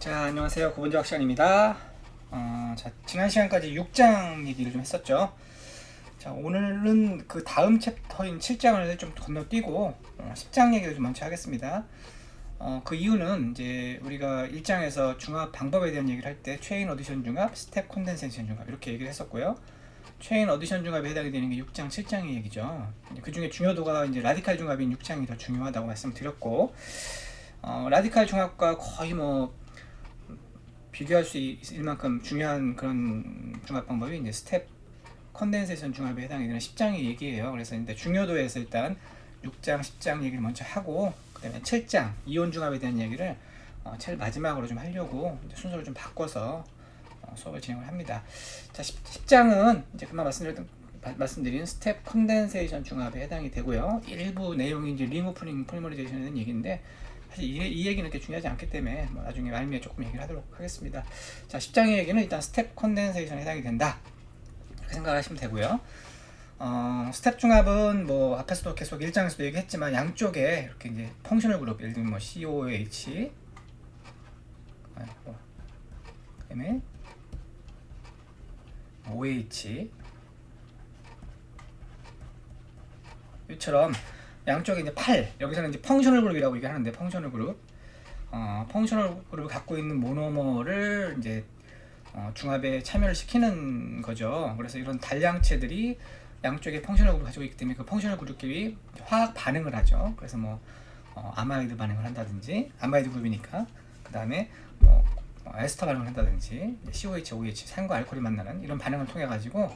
자, 안녕하세요. 고분자학 시간입니다. 자, 지난 시간까지 6장 얘기를 좀 했었죠. 자, 오늘은 그 다음 챕터인 7장을 좀 건너뛰고 10장 얘기를 좀 먼저 하겠습니다. 그 이유는 이제 우리가 1장에서 중합 방법에 대한 얘기를 할 때 체인 어디션 중합, 스텝 콘덴세이션 중합 이렇게 얘기를 했었고요. 체인 어디션 중합에 해당이 되는 게 6장, 7장의 얘기죠. 그 중에 중요도가 이제 라디칼 중합인 6장이 더 중요하다고 말씀드렸고, 라디칼 중합과 거의 비교할 수 있을 만큼 중요한 그런 중합 방법이 이제 스텝 컨덴세이션 중합에 해당이 되는 10장의 얘기예요. 그래서 이제 중요도에서 일단 6장, 10장 얘기를 먼저 하고, 그 다음에 7장 이온 중합에 대한 얘기를 제일 마지막으로 좀 하려고 이제 순서를 좀 바꿔서 수업을 진행을 합니다. 자, 10장은 이제 그만 말씀드린 스텝 컨덴세이션 중합에 해당이 되고요. 일부 내용이 이제 링 오프닝 폴리머리제이션에 대한 얘기인데, 사실 이 얘기는 그렇게 중요하지 않기 때문에 나중에 말미에 조금 얘기를 하도록 하겠습니다. 자, 10장의 얘기는 일단 스텝 컨덴세이션에 해당이 된다, 이렇게 생각하시면 되고요. 스텝 중합은 앞에서도 계속 1장에서도 얘기했지만 양쪽에 이렇게 이제 펑셔널 그룹, 예를 들면 COH, 그다음에 OH 이처럼 양쪽에 이제 여기서는 이제 펑셔널 그룹이라고 얘기하는데, 펑셔널 그룹, 펑셔널 그룹을 갖고 있는 모노머를 이제 중합에 참여를 시키는 거죠. 그래서 이런 단량체들이 양쪽에 펑셔널 그룹을 가지고 있기 때문에 그 펑셔널 그룹끼리 화학 반응을 하죠. 그래서 아마이드 반응을 한다든지, 아마이드 그룹이니까, 그 다음에 에스터 반응을 한다든지, COH, OH, 산과 알코올이 만나는 이런 반응을 통해 가지고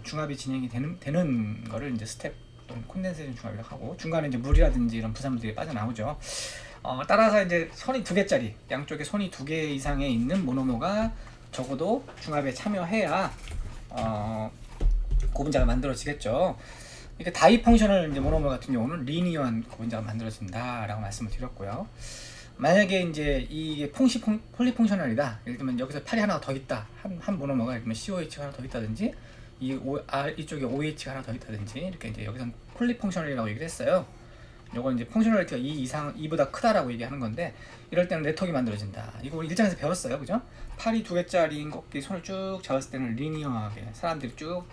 중합이 진행이 되는 거를 이제 스텝 또는 콘덴세이션 중합이라고 하고, 중간에 이제 물이라든지 이런 부산물들이 빠져나오죠. 따라서 이제 선이 2개짜리, 양쪽에 선이 2개 이상의 있는 모노머가 적어도 중합에 참여해야 고분자가 만들어지겠죠. 이게 다이 펑셔널 이제 모노머 같은 경우는 리니어한 고분자가 만들어진다라고 말씀을 드렸고요. 만약에 이제 이게 폴리펑셔널이다, 예를 들면 여기서 팔이 하나 더 있다, 한 모노머가, 예를 들면 COH가 하나 더 있다든지, 이쪽에 OH가 하나 더 있다든지, 이렇게 이제 여기서는 폴리펑셔널이라고 얘기를 했어요. 요건 이제 펑셔널리티가 2보다 크다라고 얘기하는 건데, 이럴 때는 네트워크가 만들어진다. 이거 우리 1장에서 배웠어요, 그죠? 팔이 2개짜리인 꺾기 손을 쭉 잡았을 때는 리니어하게 사람들이 쭉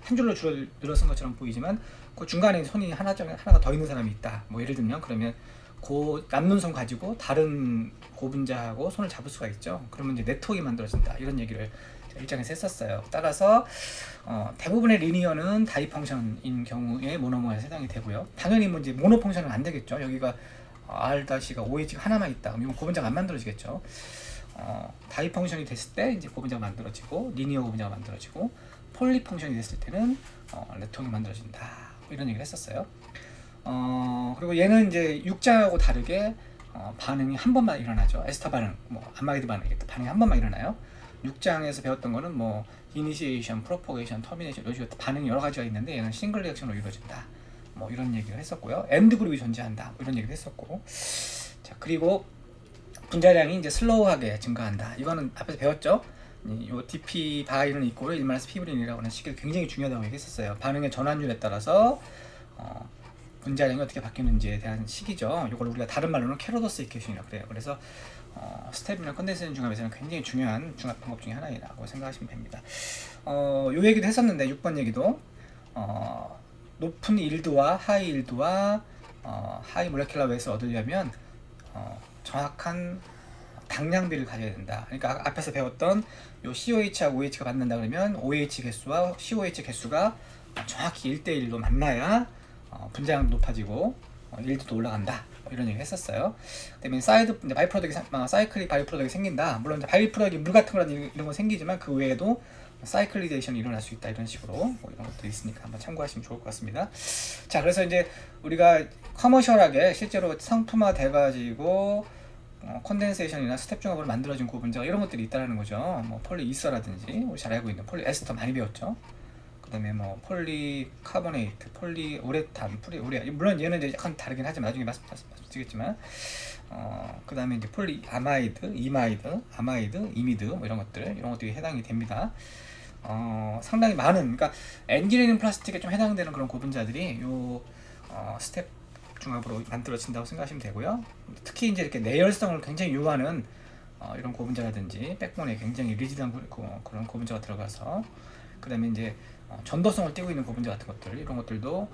한 줄로 늘어선 것처럼 보이지만, 그 중간에 손이 하나가 더 있는 사람이 있다, 예를 들면, 그러면 그 남는 손 가지고 다른 고분자하고 손을 잡을 수가 있죠. 그러면 이제 네트워크가 만들어진다, 이런 얘기를 1장에서 했었어요. 따라서 대부분의 리니어는 다이 펑션인 경우에 모노머에 해당이 되고요. 당연히 이제 모노 펑션은 안 되겠죠. 여기가 R-가 OH가 하나만 있다, 그럼 이건 고분자가 안 만들어지겠죠. 다이 펑션이 됐을 때 이제 고분자가 만들어지고, 리니어 고분자가 만들어지고, 폴리 펑션이 됐을 때는 네트워크가 만들어진다, 이런 얘기를 했었어요. 그리고 얘는 이제 6장하고 다르게 반응이 한 번만 일어나죠. 에스터 반응, 아마이드 반응이 반응이 한 번만 일어나요. 6장에서 배웠던 거는 이니시에이션, 프로포게이션, 터미네이션, 이런 식으로 반응이 여러 가지가 있는데, 얘는 싱글 리액션으로 이루어진다, 이런 얘기를 했었고요. 엔드 그룹이 존재한다, 이런 얘기를 했었고, 자, 그리고 분자량이 이제 슬로우하게 증가한다. 이거는 앞에서 배웠죠. 요 DP 바이는 이꼴 1-P 피브린이라고 하는 식이 굉장히 중요하다고 얘기했었어요. 반응의 전환율에 따라서 분자량이 어떻게 바뀌는지에 대한 식이죠. 이걸 우리가 다른 말로는 캐로더스 이퀘이션이라고 그래요. 그래서 스텝이나 컨덴세이션 중합에서는 굉장히 중요한 중합 방법 중에 하나라고 생각하시면 됩니다. 요 얘기도 했었는데, 6번 얘기도 높은 일도와 하이 일도와 하이 몰레큘러 웨이트를 얻으려면 정확한 당량비를 가져야 된다. 그러니까 앞에서 배웠던 요 COH하고 OH가 만난다 그러면 OH 개수와 COH 개수가 정확히 1대1로 만나야 분자량도 높아지고 일도도 올라간다, 이런 얘기 했었어요. 그다음에 사이클릭 바이프로덕이 생긴다. 물론 이제 바이프로덕이 물 같은 거라든지 이런 거 생기지만, 그 외에도 사이클리제이션이 일어날 수 있다, 이런 식으로 이런 것도 있으니까 한번 참고하시면 좋을 것 같습니다. 자, 그래서 이제 우리가 커머셜하게 실제로 상품화 돼가지고 컨덴세이션이나 스텝 중합으로 만들어진 고분자가 이런 것들이 있다는 거죠. 폴리 이서라든지, 우리 잘 알고 있는 폴리 에스터 많이 배웠죠. 그다음에 폴리카보네이트, 폴리우레탄, 물론 얘는 이제 약간 다르긴 하지만 나중에 말씀드리겠지만, 그다음에 이제 폴리아마이드, 아마이드, 이미드, 이런 것들이 해당이 됩니다. 상당히 많은, 그러니까 엔지니어링 플라스틱에 좀 해당되는 그런 고분자들이 요 스텝 중합으로 만들어진다고 생각하시면 되고요. 특히 이제 이렇게 내열성을 굉장히 요하는 이런 고분자라든지 백본에 굉장히 리지드한 그런 고분자가 들어가서 그 다음에 이제 전도성을 띄고 있는 고분자 같은 것들, 이런 것들도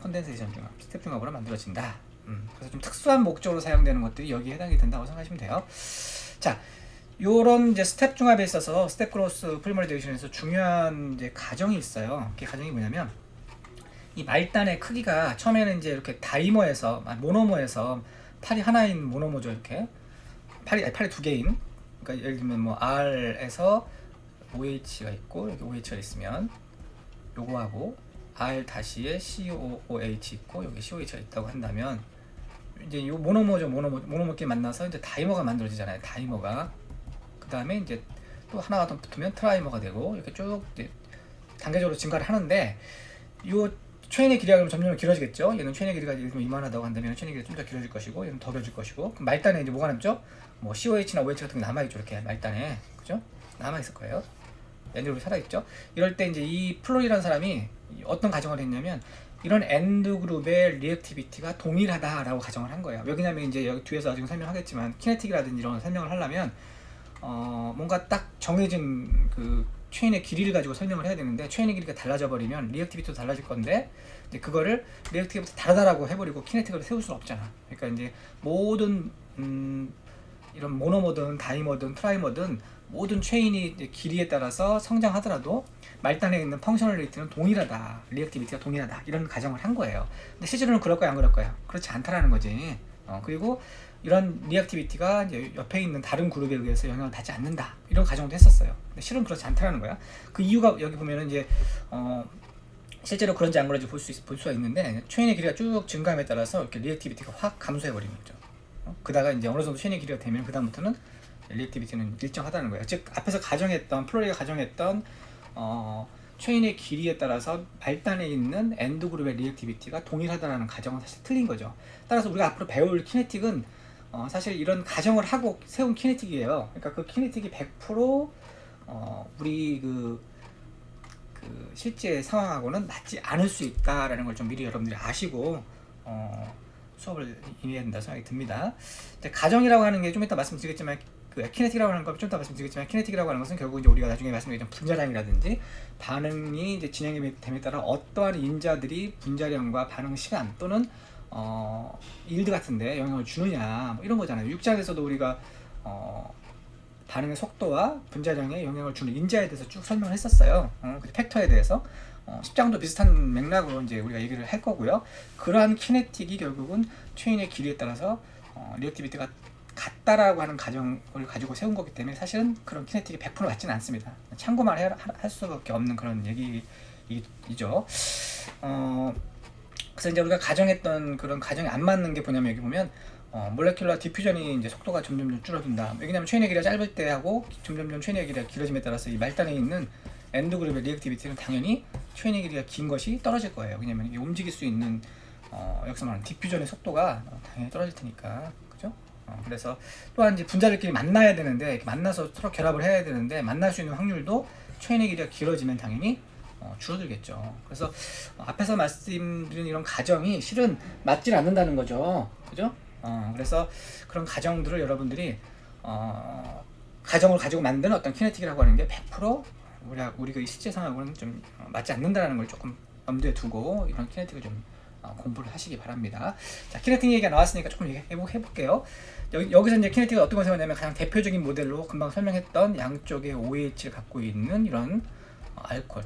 컨덴세이션 중합, 스텝 중합으로 만들어진다. 그래서 좀 특수한 목적으로 사용되는 것들이 여기에 해당이 된다고 생각하시면 돼요. 자, 요런 이제 스텝 중합에 있어서 스텝 크로스 폴리머라이제이션에서 중요한 이제 가정이 있어요. 그 가정이 뭐냐면, 이 말단의 크기가 처음에는 이제 이렇게 다이머에서, 모노머에서 팔이 하나인 모노머죠. 이렇게 팔이 두 개인, 그러니까 예를 들면 뭐 R에서 OH가 있고 여기 OH가 있으면 요거하고 R 다시에 COOH 있고 여기 COH가 있다고 한다면, 이제 요 모노머끼리 만나서 이제 다이머가 만들어지잖아요. 다이머가. 그 다음에 이제 또 하나가 더 붙으면 트라이머가 되고, 이렇게 쭉 이제 단계적으로 증가를 하는데, 요 체인의 길이가 그럼 점점 길어지겠죠. 얘는 체인의 길이가 예를 들면 이만하다고 한다면 체인의 길이가 좀 더 길어질 것이고, 얘는 더 길어질 것이고, 그럼 말단에 이제 뭐가 남죠? 뭐 COH나 OH 같은 게 남아있죠. 이렇게 말단에, 그죠? 남아있을 거예요. 엔드그룹이 살아있죠. 이럴 때 이제 이 플로리라는 사람이 어떤 가정을 했냐면, 이런 엔드그룹의 리액티비티가 동일하다라고 가정을 한 거예요. 왜냐면 이제 여기 뒤에서 나중에 설명하겠지만, 키네틱이라든지 이런 설명을 하려면 뭔가 딱 정해진 그 체인의 길이를 가지고 설명을 해야 되는데, 체인의 길이가 달라져 버리면 리액티비티도 달라질 건데, 이제 그거를 리액티비티 다르다라고 해버리고 키네틱으로 세울 수는 없잖아. 그러니까 이제 모든 이런 모노머든 다이머든 트라이머든 모든 체인이 이제 길이에 따라서 성장하더라도 말단에 있는 펑셔널리티는 동일하다, 리액티비티가 동일하다, 이런 가정을 한 거예요. 근데 실제로는 그럴 거야, 안 그럴 거야? 그렇지 않다라는 거지. 그리고 이런 리액티비티가 이제 옆에 있는 다른 그룹에 의해서 영향을 받지 않는다, 이런 가정도 했었어요. 근데 실은 그렇지 않다라는 거야. 그 이유가 여기 보면은 이제 실제로 그런지 안 그런지 볼 수가 있는데, 체인의 길이가 쭉 증가함에 따라서 이렇게 리액티비티가 확 감소해 버리는 거죠. 그다가 이제 어느 정도 체인의 길이가 되면 그 다음부터는 리액티비티는 일정하다는 거예요. 즉 앞에서 가정했던, 플로리가 가정했던 체인의 길이에 따라서 말단에 있는 엔드 그룹의 리액티비티가 동일하다는 가정은 사실 틀린 거죠. 따라서 우리가 앞으로 배울 키네틱은 사실 이런 가정을 하고 세운 키네틱이에요. 그러니까 그 키네틱이 100% 우리 그 실제 상황하고는 맞지 않을 수 있다라는 걸 좀 미리 여러분들이 아시고 수업을 임해야 된다 생각이 듭니다. 가정이라고 하는 게 좀 이따 말씀드리겠지만, 그 키네틱이라고 하는 걸 좀 이따 말씀드리겠지만, 키네틱이라고 하는 것은 결국 이제 우리가 나중에 말씀드리던 분자량이라든지 반응이 이제 진행이 됨에 따라 어떠한 인자들이 분자량과 반응 시간 또는 일드 같은데 영향을 주느냐, 뭐 이런 거잖아요. 6장에서도 우리가 반응의 속도와 분자량에 영향을 주는 인자에 대해서 쭉 설명을 했었어요. 그 팩터에 대해서. 10장도 비슷한 맥락으로 이제 우리가 얘기를 할 거고요. 그러한 키네틱이 결국은 체인의 길이에 따라서 리액티비티가 같다라고 하는 가정을 가지고 세운 거기 때문에 사실은 그런 키네틱이 100% 맞지는 않습니다. 참고만 할 수밖에 없는 그런 얘기이죠. 그래서 이제 우리가 가정했던 그런 가정이 안 맞는 게 뭐냐면, 여기 보면 몰레큘러 디퓨전이 이제 속도가 점점 줄어든다. 왜냐면 체인의 길이가 짧을 때 하고 점점 체인의 길이가 길어짐에 따라서 이 말단에 있는 엔드 그룹의 리액티비티는 당연히 체인의 길이가 긴 것이 떨어질 거예요. 왜냐면 이게 움직일 수 있는 여기서 말하는 디퓨전의 속도가 당연히 떨어질 테니까, 그죠? 그래서 또한 이제 분자들끼리 만나야 되는데, 만나서 서로 결합을 해야 되는데, 만날 수 있는 확률도 체인의 길이가 길어지면 당연히 줄어들겠죠. 그래서 앞에서 말씀드린 이런 가정이 실은 맞질 않는다는 거죠, 그죠? 그래서 그런 가정들을 여러분들이 가정을 가지고 만든 어떤 키네틱이라고 하는 게 100% 우리가 이 실제 상황하고는 좀 맞지 않는다는 걸 조금 염두에 두고 이런 키네틱을 좀 공부를 하시기 바랍니다. 자, 키네틱 얘기가 나왔으니까 조금 해볼게요. 여기서 이제 키네틱을 어떤 걸 세우냐면, 가장 대표적인 모델로 금방 설명했던 양쪽에 OH를 갖고 있는 이런 알코올,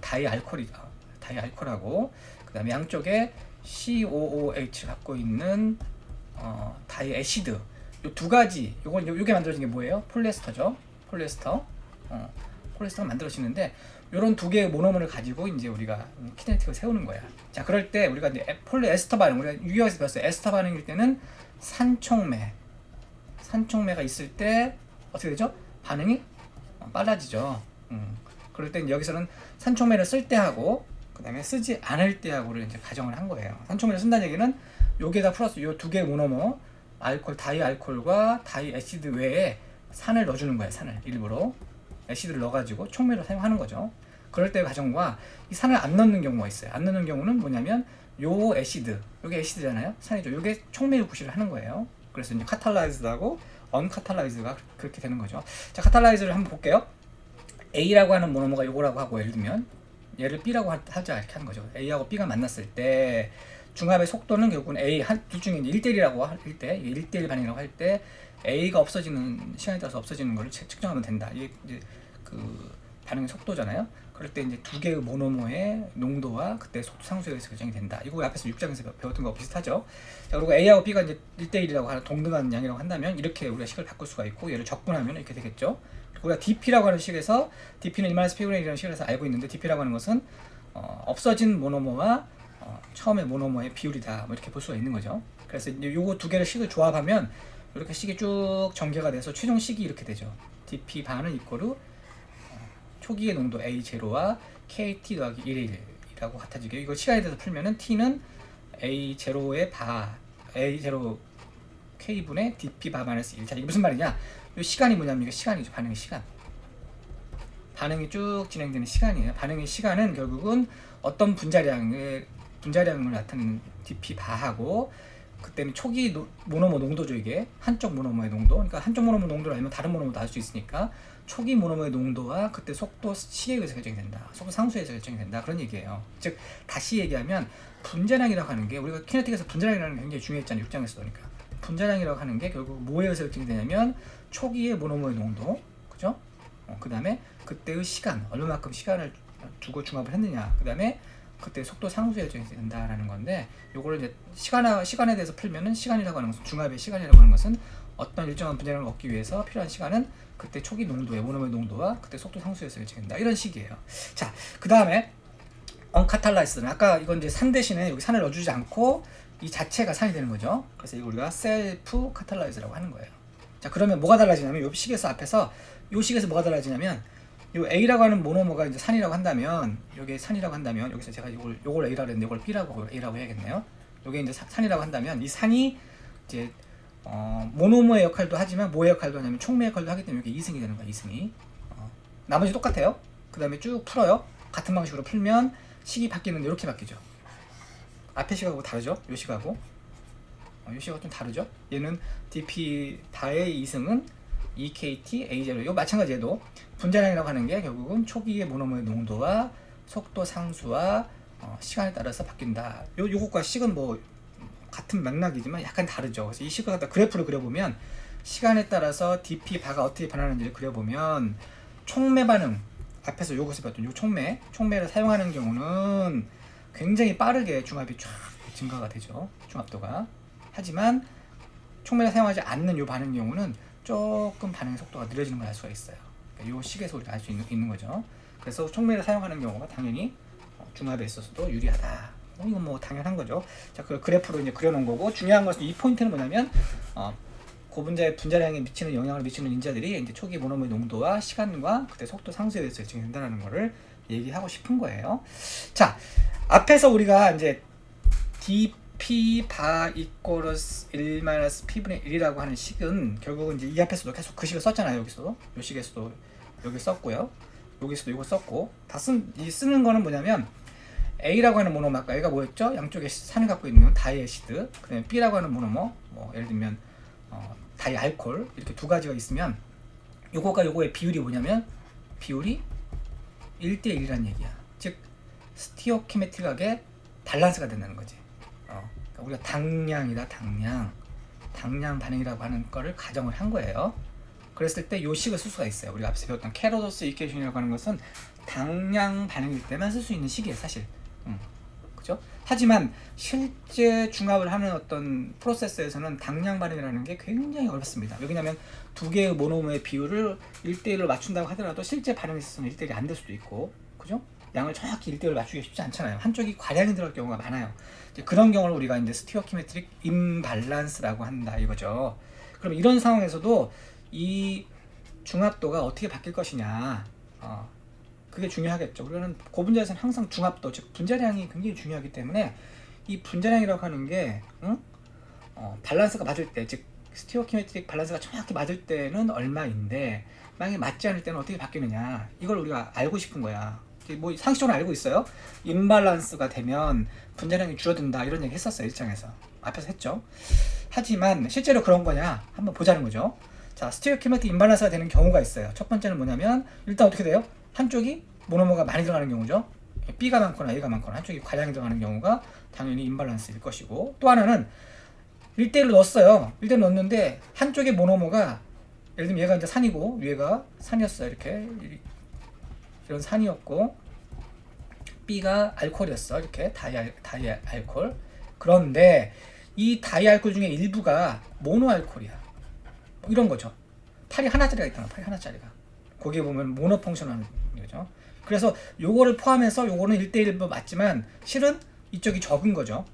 다이알코올하고, 그 다음에 양쪽에 COOH를 갖고 있는 다이애시드, 요 두 가지, 요게 만들어진 게 뭐예요? 폴리에스터죠. 폴리에스터가 만들어지는데, 요런 두 개의 모노머를 가지고 이제 우리가 키네틱을 세우는 거야. 자, 그럴 때 우리가 이제 폴리에스터 반응, 우리가 유기학에서 배웠어요. 에스터 반응일 때는 산촉매가 있을 때 어떻게 되죠? 반응이 빨라지죠. 그럴 때 여기서는 산촉매를 쓸 때 하고, 그 다음에 쓰지 않을 때 하고를 이제 가정을 한 거예요. 산촉매를 쓴다는 얘기는 요게다 플러스 요 두 개의 모노머, 다이알코올과 다이애시드 외에 산을 넣어주는 거예요. 산을 일부러 애시드를 넣어가지고 촉매로 사용하는 거죠. 그럴 때 가정과 이 산을 안 넣는 경우가 있어요. 안 넣는 경우는 뭐냐면, 요 애시드, 요게 애시드잖아요. 산이죠. 요게 촉매를 구실을 하는 거예요. 그래서 이제 카탈라이즈하고 언카탈라이즈가 그렇게 되는 거죠. 자, 카탈라이즈를 한번 볼게요. A라고 하는 모노머가 요거라고 하고, 예를 들면 얘를 B라고 하자 이렇게 하는 거죠. A하고 B가 만났을 때 중합의 속도는 결국은 A 둘 중에 1대1이라고 할 때, 1대1 반응이라고 할 때 A가 없어지는 시간에 따라서 없어지는 거를 측정하면 된다. 이게 이제 그 반응의 속도잖아요. 그럴 때 이제 두 개의 모노머의 농도와 그때 속도 상수에 의해서 결정이 된다. 이거 앞에서 6장에서 배웠던 거 비슷하죠. 자, 그리고 A하고 B가 이제 1대1이라고 하는 동등한 양이라고 한다면 이렇게 우리가 식을 바꿀 수가 있고, 얘를 적분하면 이렇게 되겠죠. 우리가 DP라고 하는 식에서 DP는 1-P분의 1이라는 식에서 알고 있는데, DP라고 하는 것은 없어진 모노머와 처음에 모노머의 비율이다, 뭐 이렇게 볼 수가 있는 거죠. 그래서 이제 요거 두 개를 식을 조합하면 이렇게 식이 쭉 전개가 돼서 최종 식이 이렇게 되죠. DP 반은 이꼬르 초기의 농도 A0와 KT 더하기 1이라고 같아지게, 이거 시간에 대해서 풀면은 T는 A0의 바 A0 K분의 DP 바 마이너스 1. 자, 이게 무슨 말이냐? 이 시간이 뭐냐면 이게 시간이죠. 반응의 시간. 반응이 쭉 진행되는 시간이에요. 반응의 시간은 결국은 어떤 분자량을 나타내는 DP 바하고, 그때는 초기 모노머 농도죠. 이게 한쪽 모노머의 농도. 그러니까 한쪽 모노머 농도를 알면 다른 모노머도 알 수 있으니까 초기 모노머의 농도와 그때 속도 C에 의해서 결정이 된다. 속도 상수에 의해서 결정이 된다. 그런 얘기예요. 즉 다시 얘기하면 분자량이라고 하는 게, 우리가 키네틱에서 분자량이라는 게 굉장히 중요했잖아요. 6장에서 보니까. 분자량이라고 하는 게 결국 뭐에 의해서 결정이 되냐면 초기의 모노머의 농도, 그죠? 그 다음에 그때의 시간, 얼마만큼 시간을 두고 중합을 했느냐, 그 다음에 그때 속도 상수에 결정이 된다라는 건데, 요거를 이제 시간에 대해서 풀면은 시간이라고 하는 것은, 중합의 시간이라고 하는 것은 어떤 일정한 분자량을 얻기 위해서 필요한 시간은 그때 초기 농도의 모노머의 농도와 그때 속도 상수에서 결정된다, 이런 식이에요. 자, 그 다음에 언카탈라이스는 아까 이건 이제 산 대신에 여기 산을 넣어주지 않고 이 자체가 산이 되는 거죠. 그래서 이걸 우리가 셀프 카탈라이즈라고 하는 거예요. 자, 그러면 뭐가 달라지냐면 요 식에서 앞에서 요 식에서 뭐가 달라지냐면, 요 A라고 하는 모노머가 이제 산이라고 한다면, 요게 산이라고 한다면, 여기서 제가 요걸 A라고 했는데 요걸 B라고 A라고 해야겠네요. 요게 이제 산이라고 한다면, 이 산이 이제 모노머의 역할도 하지만 뭐의 역할도 하냐면 촉매 역할도 하기 때문에 이게 2승이 되는 거야. 2승이. 나머지 똑같아요. 그 다음에 쭉 풀어요. 같은 방식으로 풀면 식이 바뀌는데 이렇게 바뀌죠. 앞에 식하고 다르죠. 요 식하고 요 식하고 좀 다르죠. 얘는 DP 다의 2승은 EKT A0. 요 마찬가지 얘도 분자량이라고 하는 게 결국은 초기의 모노머의 농도와 속도 상수와 시간에 따라서 바뀐다. 요것과 식은 뭐 같은 맥락이지만 약간 다르죠. 그래서 이 식을 갖다 그래프를 그려보면 시간에 따라서 DP 바가 어떻게 변하는지를 그려보면, 촉매 반응, 앞에서 요것을 봤던 요 촉매를 사용하는 경우는 굉장히 빠르게 중합이 쫙 증가가 되죠. 중합도가. 하지만 촉매를 사용하지 않는 요 반응 경우는 조금 반응의 속도가 느려지는 걸 알 수가 있어요. 그러니까 요 식에서 우리가 알 수 있는 거죠. 그래서 촉매를 사용하는 경우가 당연히 중합에 있어서도 유리하다. 이건 뭐 당연한 거죠. 자, 그 그래프로 이제 그려놓은 거고, 중요한 것은 이 포인트는 뭐냐면 고분자의 분자량에 미치는 영향을 미치는 인자들이 이제 초기 모노머의 농도와 시간과 그때 속도 상수에 의해서 결정된다는 거를 얘기하고 싶은 거예요. 자, 앞에서 우리가 이제 dp 바 이꼬르스 1-p분의 1이라고 하는 식은 결국은 이제 이 앞에서도 계속 그 식을 썼잖아요. 여기서도 요 식에서도 여기 썼고요. 여기서도 이거 썼고, 다 쓰는 거는 뭐냐면, A라고 하는 모노머, 아까 A가 뭐였죠? 양쪽에 산을 갖고 있는 다이에시드, 그 다음에 B라고 하는 모노머, 뭐 예를 들면 다이알콜, 이렇게 두 가지가 있으면 요거가 요거의 비율이 뭐냐면 비율이 1대1이라는 얘기야. 즉 스티오키메틱하게 밸런스가 된다는 거지. 그러니까 우리가 당량이다, 당량 반응이라고 하는 거를 가정을 한 거예요. 그랬을 때 요 식을 쓸 수가 있어요. 우리가 앞서 배웠던 캐로도스 이퀘이션이라고 하는 것은 당량 반응일 때만 쓸 수 있는 식이에요, 사실. 그죠? 하지만 실제 중합을 하는 어떤 프로세스에서는 당량 반응이라는 게 굉장히 어렵습니다. 왜냐하면 두 개의 모노머의 비율을 1대1로 맞춘다고 하더라도 실제 반응에 있어서는 1대1이 안 될 수도 있고, 그죠? 양을 정확히 1대1로 맞추기가 쉽지 않잖아요. 한쪽이 과량이 들어갈 경우가 많아요. 이제 그런 경우를 우리가 이제 스티어키메트릭 임밸런스라고 한다 이거죠. 그럼 이런 상황에서도 이 중합도가 어떻게 바뀔 것이냐, 그게 중요하겠죠. 우리는 고분자에서는 항상 중합도, 즉 분자량이 굉장히 중요하기 때문에 이 분자량이라고 하는 게 밸런스가 맞을 때, 즉 스티어키메트릭 밸런스가 정확히 맞을 때는 얼마인데, 만약에 맞지 않을 때는 어떻게 바뀌느냐, 이걸 우리가 알고 싶은 거야. 뭐 상식적으로 알고 있어요. 임밸런스가 되면 분자량이 줄어든다, 이런 얘기 했었어요. 1장에서 앞에서 했죠. 하지만 실제로 그런 거냐 한번 보자는 거죠. 자, 스티어키메틱 임밸런스가 되는 경우가 있어요. 첫 번째는 뭐냐면 일단 어떻게 돼요? 한쪽이 모노머가 많이 들어가는 경우죠. B가 많거나 A가 많거나 한쪽이 과량이 들어가는 경우가 당연히 임밸런스일 것이고, 또 하나는 1대1로 넣었어요. 1대1 넣었는데 한쪽의 모노머가 예를 들면 얘가 이제 산이고 위에가 산이었어요. 이렇게 이런 산이었고 B가 알코올이었어. 이렇게 다이 알코올. 그런데 이 다이 알코올 중에 일부가 모노 알코올이야. 뭐 이런 거죠. 팔이 하나짜리가 있잖아. 팔이 하나짜리가. 거기에 보면 모노 펑션하는 거죠. 그래서 요거를 포함해서 요거는 1대1 맞지만 실은 이쪽이 적은 거죠.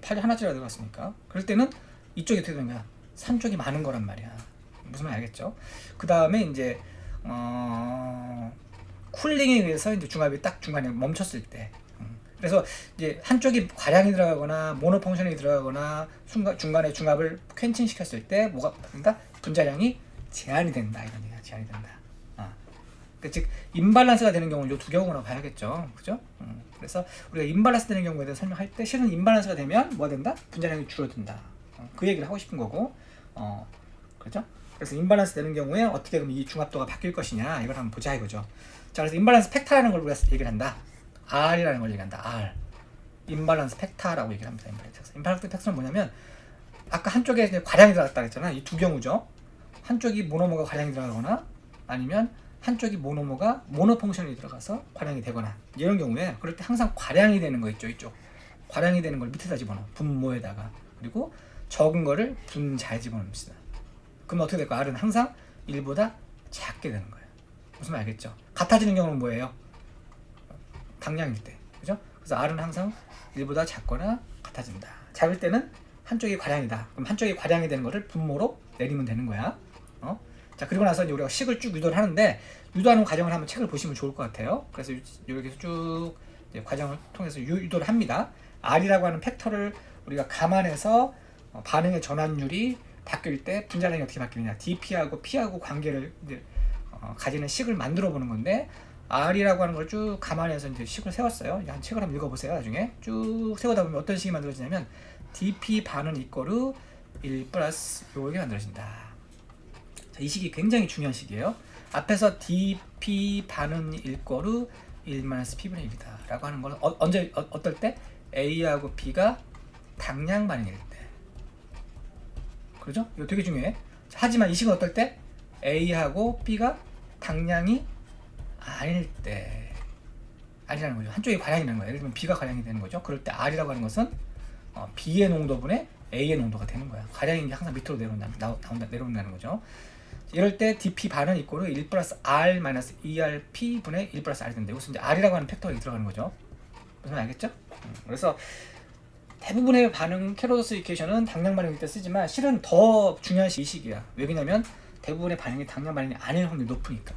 팔이 하나짜리가 들어갔으니까. 그럴 때는 이쪽이 어떻게 되는 거야? 산 쪽이 많은 거란 말이야. 무슨 말 알겠죠? 그 다음에 이제 쿨링에 의해서 이제 중압이 딱 중간에 멈췄을 때, 그래서 이제 한쪽이 과량이 들어가거나 모노 펑션이 들어가거나 중간에 중압을 캔칭시켰을 때 뭐가 된다? 분자량이 제한이 된다. 이런 얘기가 제한이 된다. 그러니까 즉 임밸런스가 되는 경우는 이 두 경우나 봐야겠죠, 그죠? 그래서 우리가 임밸런스 되는 경우에 대해서 설명할 때 실은 임밸런스가 되면 뭐가 된다? 분자량이 줄어든다. 그 얘기를 하고 싶은 거고, 그렇죠? 그래서 임밸런스 되는 경우에 어떻게 그럼 이 중압도가 바뀔 것이냐 이걸 한번 보자 이거죠. 자, 그래서 임밸런스 팩터라는 걸 우리가 얘기를 한다. R이라는 걸 얘기한다. R. 임밸런스 팩터라고 얘기를 합니다. 임밸런스 팩터는 뭐냐면 아까 한쪽에 이제 과량이 들어갔다 그랬잖아. 이 두 경우죠. 한쪽이 모노머가 과량이 들어가거나 아니면 한쪽이 모노머가 모노 펑션이 들어가서 과량이 되거나 이런 경우에 그럴 때 항상 과량이 되는 거 있죠. 이쪽 과량이 되는 걸 밑에다 집어넣어. 분모에다가. 그리고 적은 거를 분자에 집어넣습니다. 그럼 어떻게 될까? R은 항상 1보다 작게 되는 거예요. 무슨 말 알겠죠? 같아지는 경우는 뭐예요? 당량일 때. 그죠? 그래서 R은 항상 1보다 작거나 같아진다. 작을 때는 한쪽이 과량이다. 그럼 한쪽이 과량이 되는 거를 분모로 내리면 되는 거야. 자, 그리고 나서 이제 우리가 식을 쭉 유도를 하는데, 유도하는 과정을 한번 책을 보시면 좋을 것 같아요. 그래서 여기서 쭉 과정을 통해서 유도를 합니다. R이라고 하는 팩터를 우리가 감안해서 반응의 전환율이 바뀔 때 분자량이 어떻게 바뀌느냐, DP하고 P하고 관계를 이제 가지는 식을 만들어 보는 건데, R이라고 하는 걸 쭉 감안해서 이제 식을 세웠어요. 한 책을 한번 읽어보세요. 나중에 쭉 세우다 보면 어떤 식이 만들어지냐면 DP 반은 이꼬르 1 플러스 요게 만들어진다. 자, 이 식이 굉장히 중요한 식이에요. 앞에서 DP 반은 이꼬르 1 마이너스 P분의 1이다 라고 하는 걸 언제 어떨 때? A하고 B가 당량 반응일 때. 그렇죠? 이거 되게 중요해. 하지만 이 식은 어떨 때? A하고 B가 당량이 아닐 때. R이라는 거죠. 한쪽이 과량이 되는 거예요. 예를 들면 B가 과량이 되는 거죠. 그럴 때 R이라고 하는 것은 B의 농도분의 A의 농도가 되는 거야. 과량인 게 항상 밑으로 내려온다는 거죠. 이럴 때 DP 반은 이꼬르 1 플러스 R 마이너스 2RP 분의 1 플러스 R이 되는데, 이것은 이제 R이라고 하는 팩터가 들어가는 거죠. 무슨 말 알겠죠? 그래서 대부분의 반응 캐로더스 이퀘이션은 당량 반응일 때 쓰지만 실은 더 중요한 이 식이야. 왜냐면 대부분의 반응이 당량 반응이 아닐 확률이 높으니까.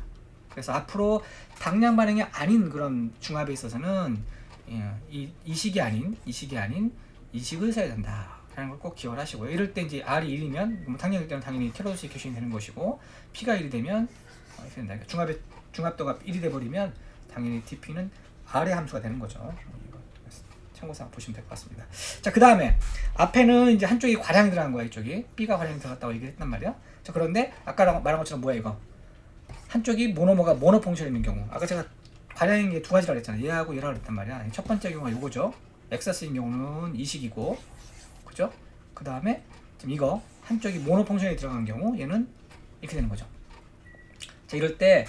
그래서 앞으로 당량 반응이 아닌 그런 중압에 있어서는 이 식이 아닌 이 식을 써야 된다 라는 걸 꼭 기억을 하시고요. 이럴 때 이제 R이 1이면 당량일 때는 당연히 캐로더스 이퀘이션이 되는 것이고, P가 1이 되면 이렇게 된다. 그러니까 중압도가 1이 돼버리면 당연히 DP는 R의 함수가 되는 거죠. 참고사항 보시면 될 것 같습니다. 자, 그 다음에 앞에는 이제 한쪽이 과량이 들어간 거야. 이쪽이 B가 과량이 들어갔다고 얘기했단 말이야. 자, 그런데 아까 말한 것처럼 뭐야 이거? 한쪽이 모노머가 모노 펑션이 있는 경우, 아까 제가 과량인 게 두 가지라고 했잖아. 얘하고 얘라고 했단 말이야. 첫 번째 경우가 이거죠. 엑서스인 경우는 이 식이고, 그죠? 그 다음에 지금 이거 한쪽이 모노 펑션이 들어간 경우 얘는 이렇게 되는 거죠. 자, 이럴 때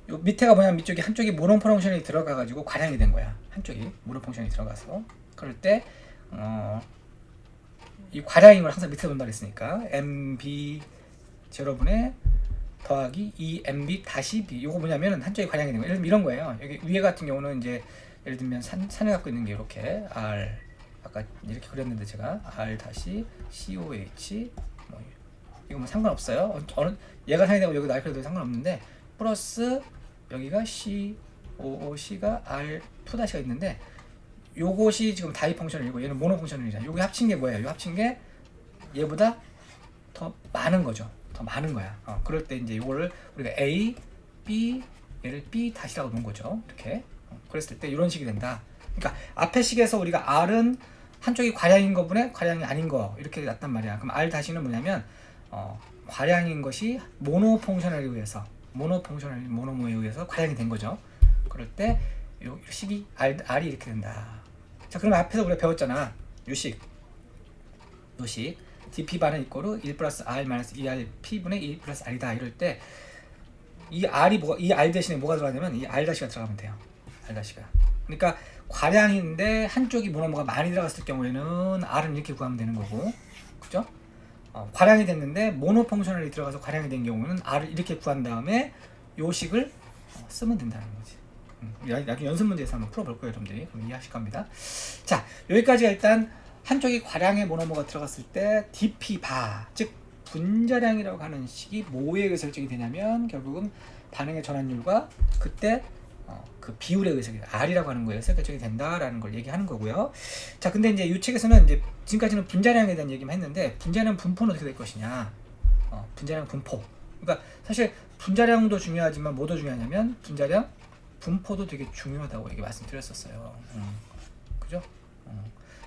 요 밑에가 뭐냐면 밑쪽이 한쪽이 모노 펑션이 들어가가지고 과량이 된 거야. 한쪽이 모노 펑션이 들어가서. 그럴 때 이 과량인 걸 항상 밑에 놓는다 그랬으니까 MB 제로분의 더하기 2MB 다시 B. 요거 뭐냐면 한쪽이 과량이 된 거. 예를 들면 이런 거예요. 여기 위에 같은 경우는 이제 예를 들면 산을 갖고 있는 게 이렇게 R, 아까 이렇게 그렸는데 제가 R 다시 COH 뭐 이거 뭐 상관없어요. 어느 얘가 산이 되고 여기 나이 그려도 상관없는데, 플러스 여기가 COOC가 R2-가 있는데, 요것이 지금 다이 펑션이고 얘는 모노 펑션이잖아. 요게 합친 게 뭐예요? 요 합친 게 얘보다 더 많은 거죠. 더 많은 거야. 그럴 때 이제 요거를 우리가 A, B, 얘를 B 다시라고 놓은 거죠. 이렇게. 그랬을 때 이런 식이 된다. 그러니까 앞에 식에서 우리가 R은 한쪽이 과량인 거분에 과량이 아닌 거 이렇게 났단 말이야. 그럼 R 다시는 뭐냐면 과량인 것이 모노 펑셔널에 의해서 모노모에 의해서 과량이 된 거죠. 그럴 때 요 식이 R이 이렇게 된다. 자, 그럼 앞에서 우리가 배웠잖아. 요식 dp 반은 이꼬르 1 플러스 R 마이너스 2R P분의 1 플러스 R이다. 이럴 때 이 R 대신에 뭐가 들어가냐면 이 R 다시가 들어가면 돼요. R 다시가. 그러니까 과량인데 한쪽이 모노모가 많이 들어갔을 경우에는 R은 이렇게 구하면 되는 거고, 그죠? 과량이 됐는데 모노 펑셔널이 들어가서 과량이 된 경우는 R을 이렇게 구한 다음에 요 식을 쓰면 된다는 거지. 나중에 연습 문제에서 한번 풀어볼 거예요, 여러분들이. 그럼 이해하실 겁니다. 자, 여기까지가 일단 한쪽이 과량의 모노모가 들어갔을 때 dp 바, 즉 분자량이라고 하는 식이 뭐에 의해 설정이 되냐면 결국은 반응의 전환율과 그때 그 비율에 의해서 R이라고 하는 거에서 결정이 된다라는 걸 얘기하는 거고요. 자, 근데 이제 이 책에서는 이제 지금까지는 분자량에 대한 얘기만 했는데 분자량 분포는 어떻게 될 것이냐? 분자량 분포. 그러니까 사실 분자량도 중요하지만 뭐도 중요하냐면 분자량 분포도 되게 중요하다고 얘기 말씀드렸었어요. 그죠?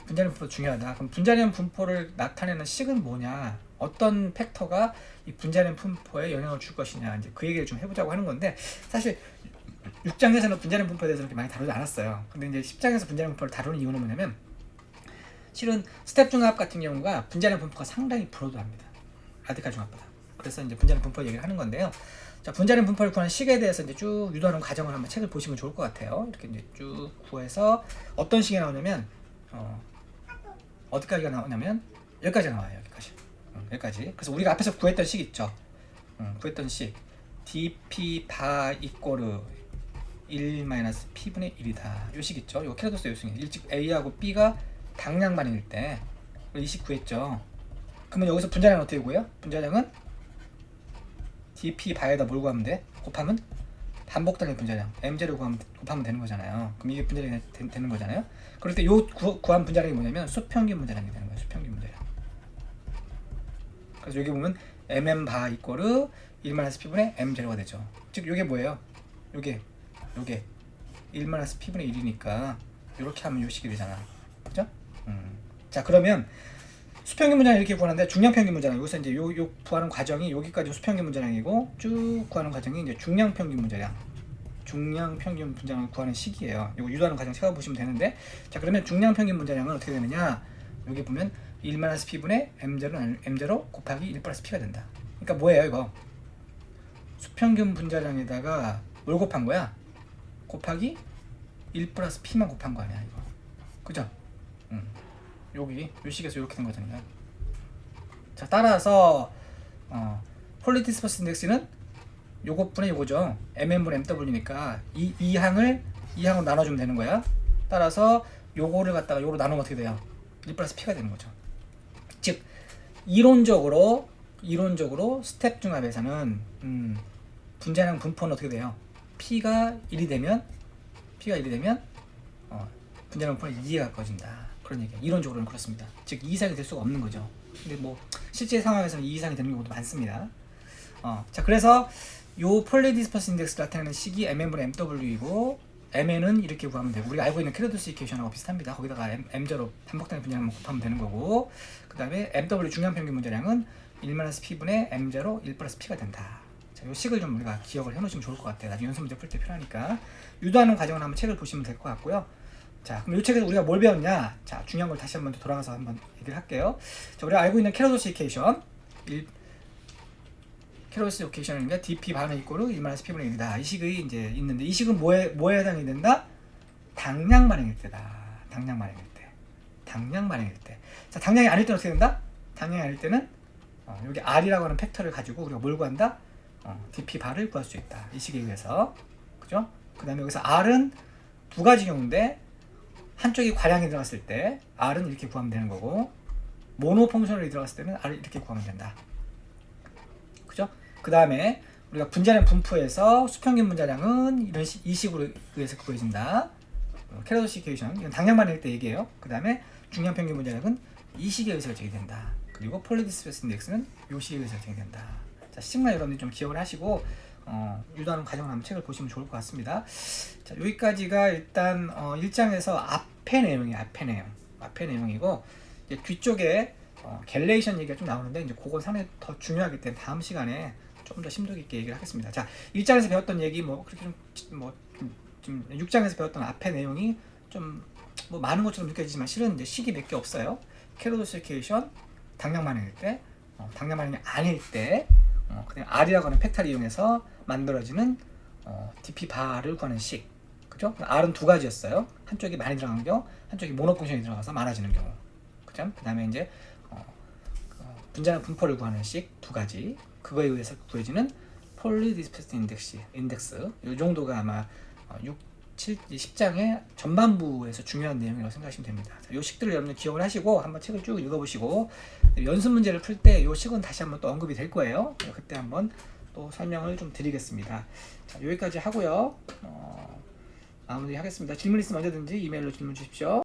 분자량 분포 중요하다. 그럼 분자량 분포를 나타내는 식은 뭐냐? 어떤 팩터가 이 분자량 분포에 영향을 줄 것이냐? 이제 그 얘기를 좀 해보자고 하는 건데 사실 6장에서는 분자량 분포에 대해서 그렇게 많이 다루지 않았어요. 근데 이제 10장에서 분자량 분포를 다루는 이유는 뭐냐면 실은 스텝 중합 같은 경우가 분자량 분포가 상당히 브로드합니다. 라디칼 중합보다. 그래서 이제 분자량 분포 얘기를 하는 건데요. 자, 분자량 분포를 구하는 식에 대해서 이제 쭉 유도하는 과정을 한번 책을 보시면 좋을 것 같아요. 이렇게 이제 쭉 구해서 어떤 식이 나오냐면 어디까지가 나오냐면 여기까지 나와요. 여기까지. 그래서 우리가 앞에서 구했던 식 있죠. 구했던 식 dp 바 이꼬르 1-P분의 1이다. 요 식 있죠. 이거 캐러도스 요승이 일찍 A하고 B가 당량반응일 때 이 식 구했죠. 그러면 여기서 분자량은 어떻게 구해요? 분자량은 dp 바에다 뭘 구하면 돼? 곱하면 반복단위 분자량 m제로 곱하면 되는 거잖아요. 그럼 이게 분자량이 되는 거잖아요. 그럴 때 요 구한 분자량이 뭐냐면 수평균 분자량이 되는 거예요. 수평균 분자량. 그래서 여기 보면 mm 바 이꼬르 1-P분의 m제로가 되죠. 즉 요게 뭐예요? 요게 1-P분의 1이니까 이렇게 하면 요 식이 되잖아. 그죠? 자, 그러면 수평균 분자량 이렇게 구하는데 중량평균 분자량 여기서 이제 요 구하는 과정이 여기까지 수평균 분자량이고 쭉 구하는 과정이 이제 중량평균 분자량을 구하는 식이에요. 이거 유도하는 과정 찾아보시면 되는데, 자, 그러면 중량평균 분자량은 어떻게 되느냐? 여기 보면 1-P분의 m제로 곱하기 1+P가 된다. 그러니까 뭐예요 이거? 수평균 분자량에다가 뭘 곱한 거야? 곱하기 1+P만 곱한 거 아니야 이거. 그죠? 여기 요 식에서 이렇게 된 거잖아요. 자, 따라서 폴리 디스퍼스 인덱스는 요것분의 요거죠. mm분의 mw니까 이 항을 나눠주면 되는 거야. 따라서 요거를 갖다가 요로 나누면 어떻게 돼요? 1+P가 되는 거죠. 즉 이론적으로 스텝 중합에서는 분자량 분포는 어떻게 돼요? P가 1이 되면 분자량 분포는 2에 가까워진다. 그런 얘기예요. 이론적으로는 그렇습니다. 즉 2 이상이 될 수가 없는 거죠. 근데 뭐 실제 상황에서는 2 이상이 되는 경우도 많습니다. 자, 그래서 요 폴리 디스퍼스 인덱스를 나타내는 식이 mm분의 mw이고 mn은 이렇게 구하면 되고 우리가 알고 있는 캐러도스 이퀘이션하고 비슷합니다. 거기다가 m제로 반복단위 분자량만 곱하면 되는 거고, 그 다음에 mw 중량평균 분자량은 1-P분의 m제로 1+P가 된다. 자, 요 식을 좀 우리가 기억을 해놓으시면 좋을 것 같아요. 나중에 연습 문제 풀 때 필요하니까 유도하는 과정을 한번 책을 보시면 될 것 같고요. 자, 그럼 이 책에서 우리가 뭘 배웠냐? 자, 중요한 걸 다시 한번 돌아가서 한번 얘기를 할게요. 자, 우리가 알고 있는 캐러도스 이퀘이션 캐러도스 이퀘이션인데 dp 반은 이꼬르 1-P분의 1이다. 이 식이 이제 있는데 이 식은 뭐에 해당이 된다? 당량 반응일 때다. 당량 반응일 때. 자, 당량이 아닐 때는 어떻게 된다? 당량이 아닐 때는 여기 R이라고 하는 팩터를 가지고 우리가 뭘 구한다? dp 바를 구할 수 있다. 이 식에 의해서. 그죠? 그 다음에 여기서 R은 두 가지 경우인데 한쪽이 과량이 들어갔을 때 R은 이렇게 구하면 되는 거고, 모노 펑셔널이 들어갔을 때는 R을 이렇게 구하면 된다. 그죠? 그 다음에 우리가 분자량 분포에서 수평균 분자량은 이 식으로 의해서 구해진다. 캐러도스 이퀘이션, 이건 당량만일 때 얘기해요. 그 다음에 중량평균 분자량은 이 식에 의해서 결정이 된다. 그리고 폴리 디스퍼스 인덱스는 이 식에 의해서 결정이 된다. 자, 식만 여러분들이 좀 기억을 하시고 유도하는 과정을 한번 책을 보시면 좋을 것 같습니다. 자, 여기까지가 일단 1장에서 앞에 내용이고 이제 뒤쪽에 갤레이션 얘기가 좀 나오는데 이제 그건 상당히 더 중요하기 때문에 다음 시간에 조금 더 심도 깊게 얘기를 하겠습니다. 자, 1장에서 배웠던 얘기 뭐 그렇게 좀 6장에서 배웠던 앞의 내용이 좀 뭐 많은 것처럼 느껴지지만 실은 이제 식이 몇 개 없어요. 캐로도시케이션, 당량만일 때, 당량만일이 아닐 때, 그냥 R이라고 하는 팩터를 이용해서 만들어지는 DP 바를 구하는 식. 그죠? R은 두 가지였어요. 한쪽이 많이 들어간 경우, 한쪽이 모노 펑션이 들어가서 많아지는 경우. 그죠? 그 다음에 이제 분자나 분포를 구하는 식 두 가지. 그거에 의해서 구해지는 폴리 디스퍼스 인덱스. 이 정도가 아마 10장의 전반부에서 중요한 내용이라고 생각하시면 됩니다. 이 식들을 여러분들 기억을 하시고 한번 책을 쭉 읽어보시고 연습 문제를 풀 때 이 식은 다시 한번 또 언급이 될 거예요. 그때 한번 또 설명을 좀 드리겠습니다. 자, 여기까지 하고요. 마무리 하겠습니다. 질문 있으면 언제든지 이메일로 질문 주십시오.